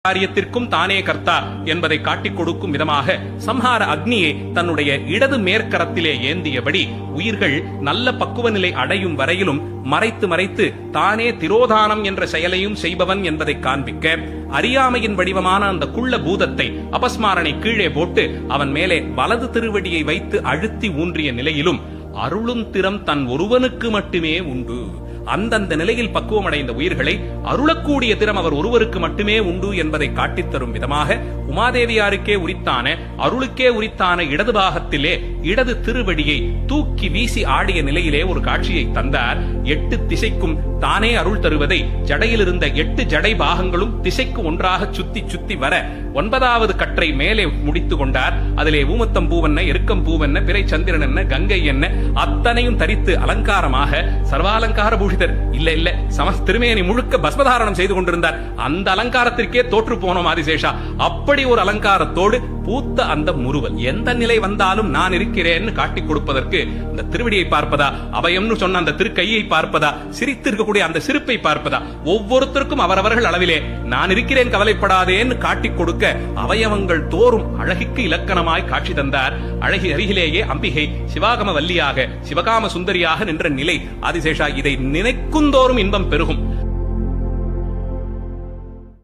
காரியத்திற்கும் தானே கர்த்தா என்பதை காட்டிக் கொடுக்கும் விதமாக சம்ஹார அக்னியை தன்னுடைய இடது மேற்கரத்திலே ஏந்தியபடி உயிர்கள் நல்ல பக்குவ நிலை அடையும் வரையிலும் மறைத்து மறைத்து தானே திரோதானம் என்ற செயலையும் செய்பவன் என்பதை காண்பிக்க, அறியாமையின் வடிவமான அந்த குள்ள பூதத்தை அபஸ்மாரனை கீழே போட்டு அவன் மேலே வலது திருவடியை வைத்து அழுத்தி ஊன்றிய நிலையிலும் அருளும் திறம் தன் ஒருவனுக்கு மட்டுமே உண்டு. அந்தந்த நிலையில் பக்குவமடைந்த உயிர்களை அருளக்கூடிய திறம் அவர் ஒருவருக்கு மட்டுமே உண்டு என்பதை காட்டித்தரும் விதமாக உமாதேவியாருக்கே உரித்தான, அருளுக்கே உரித்தான இடது பாகத்திலே இடது திருவடியை தூக்கி வீசி ஆடிய நிலையிலே ஒரு காட்சியை தந்தார். 8 திசைக்கும் தானே அருள் தருவதை ஜடையில் இருந்த 8 ஜடை பாகங்களும் திசைக்கு ஒன்றாக சுத்தி சுத்தி வர 9வது கற்றை மேலே முடித்துக் கொண்டார். அதிலே ஊமத்தம் பூவென்ன, எருக்கம் பூவென்ன, பிறை சந்திரன் என்ன, கங்கை என்ன அத்தனையும் தரித்து அலங்காரமாக சர்வாலங்கார பூஷிதர் இல்ல இல்ல திருமேனி முழுக்க பஸ்மதாரணம் செய்து கொண்டிருந்தார். அந்த அலங்காரத்திற்கே தோற்று போனோம் ஆதிசேஷா. அப்படி ஒரு அலங்காரத்தோடு பூத்த அந்த முறுவல் எந்த நிலை வந்தாலும் நான் இருக்கிறேன்னு காட்டிக் கொடுப்பதற்கு அந்த திருவடியை பார்ப்பதா, அபயம்னு சொன்ன அந்த திருக்கையை பார்ப்பதா, சிரித்து இருக்கக்கூடிய அந்த சிரிப்பை பார்ப்பதா, ஒவ்வொருத்தருக்கும் அவரவர்கள் அளவிலே நான் இருக்கிறேன் கவலைப்படாதேன்னு காட்டிக் கொடுக்க அவயவங்கள் தோறும் அழகிற்கு இலக்கணமாய் காட்சி தந்தார். அழகி அருகிலேயே அம்பிகை சிவாகம வல்லியாக சிவகாம சுந்தரியாக நின்ற நிலை ஆதிசேஷா. இதை நினைக்குந்தோறும் இன்பம் பெருகும்.